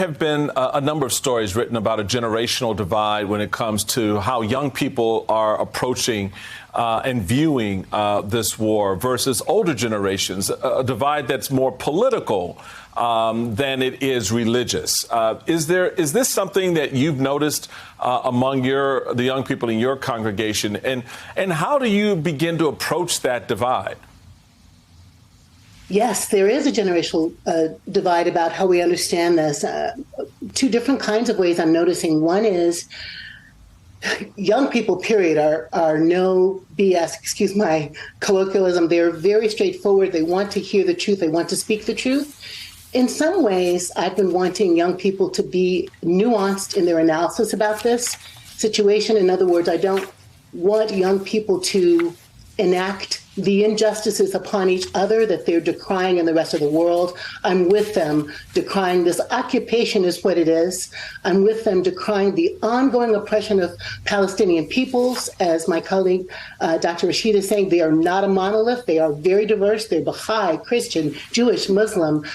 have been a number of stories written about a generational divide when it comes to how young people are approaching and viewing this war versus older generations, a divide that's more political than it is religious. Is this something that you've noticed among the young people in your congregation, and how do you begin to approach that divide? Yes, there is a generational divide about how we understand this. Two different kinds of ways I'm noticing. One is young people, period, are no BS, excuse my colloquialism. They're very straightforward. They want to hear the truth. They want to speak the truth. In some ways, I've been wanting young people to be nuanced in their analysis about this situation. In other words, I don't want young people to enact the injustices upon each other that they're decrying in the rest of the world. I'm with them decrying this occupation is what it is. I'm with them decrying the ongoing oppression of Palestinian peoples. As my colleague, Dr. Rashid is saying, they are not a monolith. They are very diverse. They're Baha'i, Christian, Jewish, Muslim,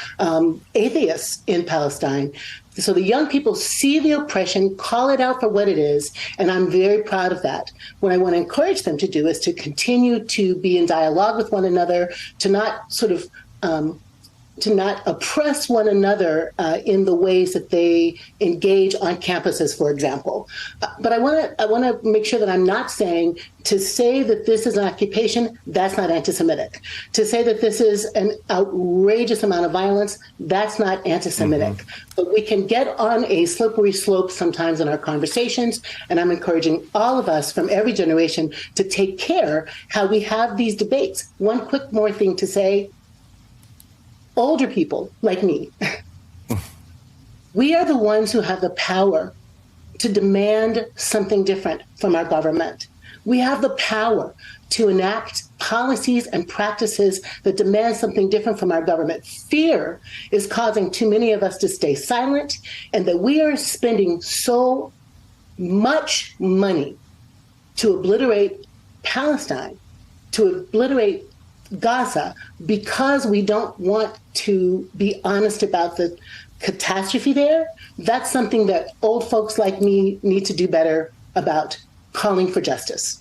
atheists in Palestine. So the young people see the oppression, call it out for what it is, and I'm very proud of that. What I want to encourage them to do is to continue to be in dialogue with one another, to not sort of to not oppress one another in the ways that they engage on campuses, for example. But I want to make sure that I'm not saying to say that this is an occupation, that's not anti-Semitic. To say that this is an outrageous amount of violence, that's not anti-Semitic. But we can get on a slippery slope sometimes in our conversations, and I'm encouraging all of us from every generation to take care how we have these debates. One quick more thing to say. Older people like me, we are the ones who have the power to demand something different from our government. We have the power to enact policies and practices that demand something different from our government. Fear is causing too many of us to stay silent, and that we are spending so much money to obliterate Palestine, to obliterate Gaza, because we don't want to be honest about the catastrophe there. That's something that old folks like me need to do better about, calling for justice.